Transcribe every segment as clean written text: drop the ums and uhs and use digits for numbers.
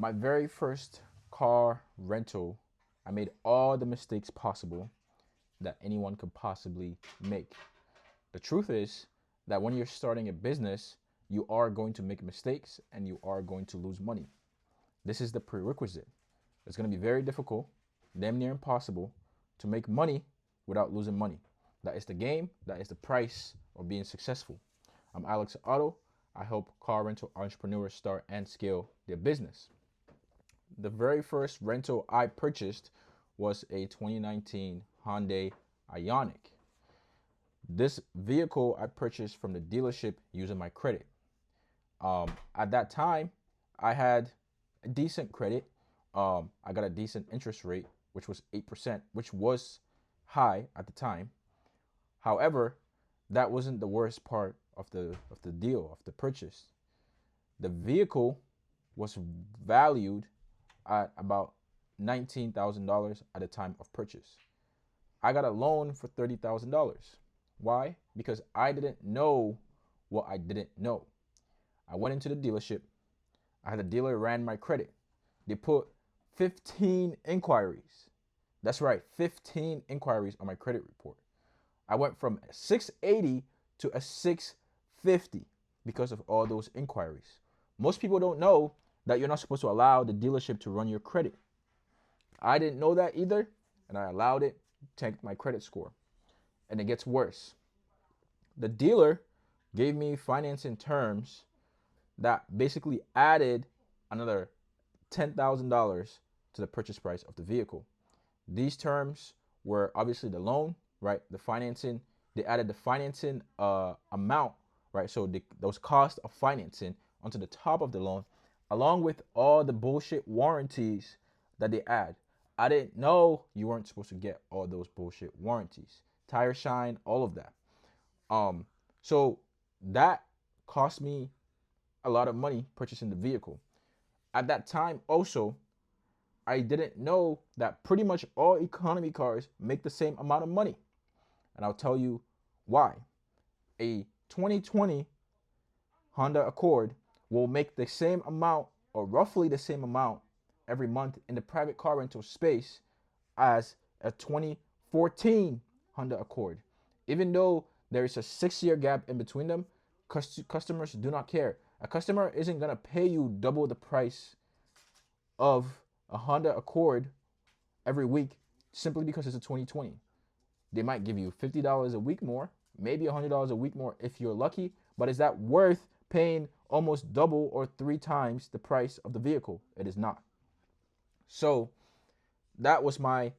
My very first car rental, I made all the mistakes possible that anyone could possibly make. The truth is that when you're starting a business, you are going to make mistakes and you are going to lose money. This is the prerequisite. It's going to be very difficult, damn near impossible, to make money without losing money. That is the game. That is the price of being successful. I'm Alex Otto. I help car rental entrepreneurs start and scale their business. The very first rental I purchased was a 2019 Hyundai Ioniq. This vehicle I purchased from the dealership using my credit. At that time, I had a decent credit. I got a decent interest rate, which was 8%, which was high at the time. However, that wasn't the worst part of the deal of the purchase. The vehicle was valued at about $19,000 at the time of purchase. I got a loan for $30,000. Why? Because I didn't know what I didn't know. I went into the dealership. I had a dealer ran my credit. They put 15 inquiries. That's right, 15 inquiries on my credit report. I went from a 680 to a 650 because of all those inquiries. Most people don't know that you're not supposed to allow the dealership to run your credit. I didn't know that either, and I allowed it to tank my credit score. And it gets worse. The dealer gave me financing terms that basically added another $10,000 to the purchase price of the vehicle. These terms were obviously the loan, right? The financing, they added the financing amount, right? So those costs of financing onto the top of the loan, along with all the bullshit warranties that they add. I didn't know you weren't supposed to get all those bullshit warranties. Tire shine, all of that. So that cost me a lot of money purchasing the vehicle. At that time also, I didn't know that pretty much all economy cars make the same amount of money. And I'll tell you why. A 2020 Honda Accord will make the same amount or roughly the same amount every month in the private car rental space as a 2014 Honda Accord. Even though there is a 6-year gap in between them, customers do not care. A customer isn't going to pay you double the price of a Honda Accord every week simply because it's a 2020. They might give you $50 a week more, maybe $100 a week more if you're lucky, but is that worth paying almost double or 3 times the price of the vehicle? It is not. So that was my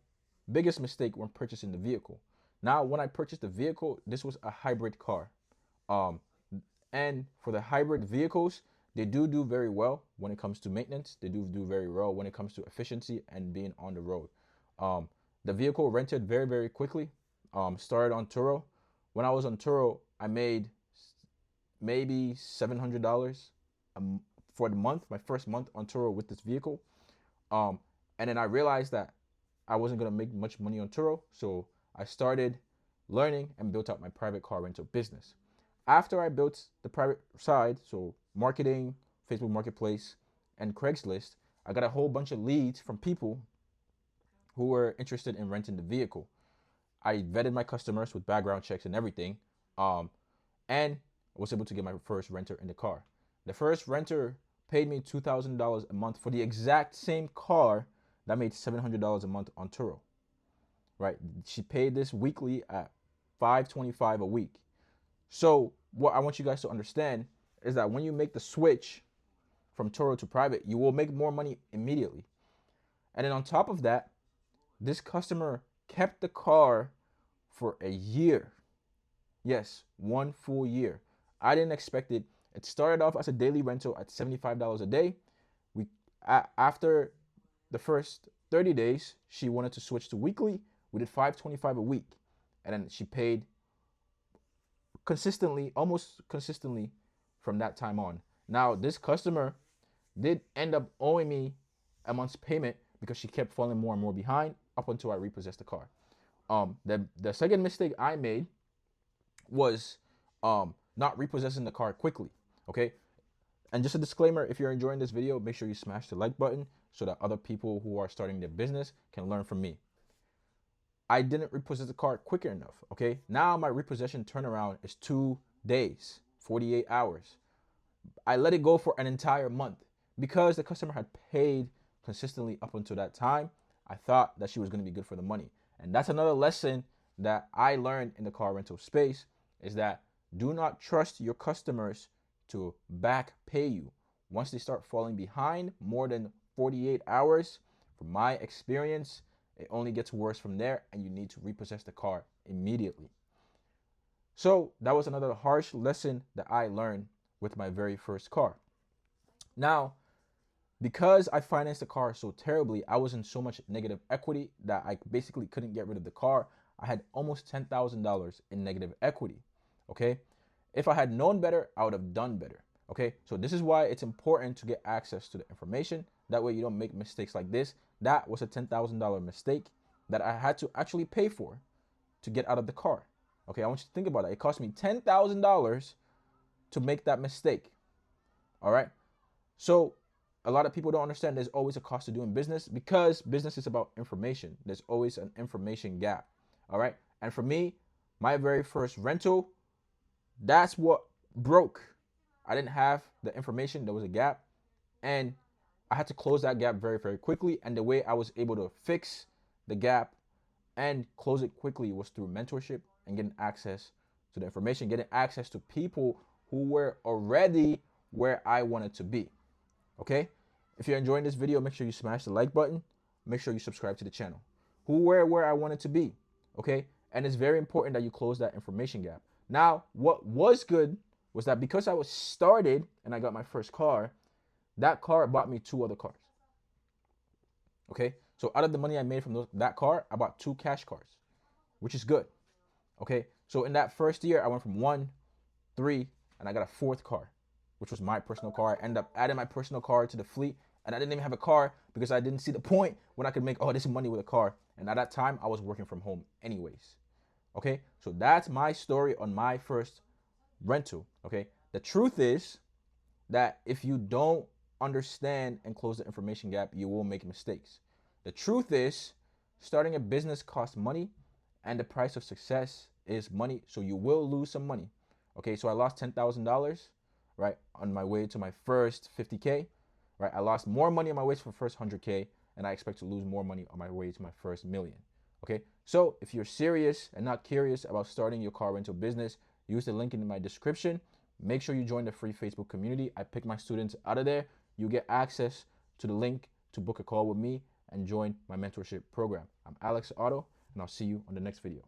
biggest mistake when purchasing the vehicle. Now, when I purchased the vehicle, this was a hybrid car. And for the hybrid vehicles, they do very well when it comes to maintenance. They do very well when it comes to efficiency and being on the road. The vehicle rented very, very quickly. Started on Turo. When I was on Turo, I made maybe $700 for the month, my first month on Turo with this vehicle. And then I realized that I wasn't going to make much money on Turo. So I started learning and built out my private car rental business. After I built the private side, so marketing, Facebook Marketplace, and Craigslist, I got a whole bunch of leads from people who were interested in renting the vehicle. I vetted my customers with background checks and everything, and was able to get my first renter in the car. The first renter paid me $2,000 a month for the exact same car that made $700 a month on Turo. Right? She paid this weekly at $525 a week. So what I want you guys to understand is that when you make the switch from Turo to private, you will make more money immediately. And then on top of that, this customer kept the car for a year. Yes, 1 full year. I didn't expect it. It started off as a daily rental at $75 a day. After the first 30 days, she wanted to switch to weekly. We did $525 a week. And then she paid consistently, almost consistently from that time on. Now, this customer did end up owing me a month's payment because she kept falling more and more behind up until I repossessed the car. The second mistake I made was not repossessing the car quickly. Okay, And just a disclaimer, if you're enjoying this video, make sure you smash the like button so that other people who are starting their business can learn from me. I didn't repossess the car quicker enough, okay? Now my repossession turnaround is 2 days, 48 hours. I let it go for an entire month because the customer had paid consistently up until that time. I thought that she was going to be good for the money. And that's another lesson that I learned in the car rental space, is that do not trust your customers to back pay you. Once they start falling behind more than 48 hours, from my experience, it only gets worse from there, and you need to repossess the car immediately. So that was another harsh lesson that I learned with my very first car. Now, because I financed the car so terribly, I was in so much negative equity that I basically couldn't get rid of the car. I had almost $10,000 in negative equity, okay? If I had known better, I would have done better, okay? So this is why it's important to get access to the information. That way you don't make mistakes like this. That was a $10,000 mistake that I had to actually pay for to get out of the car, okay? I want you to think about that. It cost me $10,000 to make that mistake, all right? So a lot of people don't understand there's always a cost to doing business, because business is about information. There's always an information gap, all right? And for me, my very first rental, that's what broke. I didn't have the information. There was a gap, and I had to close that gap very, very quickly. And the way I was able to fix the gap and close it quickly was through mentorship and getting access to the information, getting access to people who were already where I wanted to be. Okay? If you're enjoying this video, make sure you smash the like button. Make sure you subscribe to the channel. Who were where I wanted to be. Okay? And it's very important that you close that information gap. Now, what was good was that because I was started and I got my first car, that car bought me 2 other cars. Okay? So out of the money I made from that car, I bought 2 cash cars, which is good. Okay? So in that first year, I went from 1, 3, and I got a 4th car, which was my personal car. I ended up adding my personal car to the fleet, and I didn't even have a car because I didn't see the point when I could make all this money with a car. And at that time, I was working from home anyways. Okay, so that's my story on my first rental. Okay, the truth is that if you don't understand and close the information gap, you will make mistakes. The truth is, starting a business costs money, and the price of success is money, so you will lose some money. Okay, so I lost $10,000, right, on my way to my first 50K, right? I lost more money on my way to my first 100K, and I expect to lose more money on my way to my first million. Okay, so if you're serious and not curious about starting your car rental business, use the link in my description. Make sure you join the free Facebook community. I pick my students out of there. You get access to the link to book a call with me and join my mentorship program. I'm Alex Otto, and I'll see you on the next video.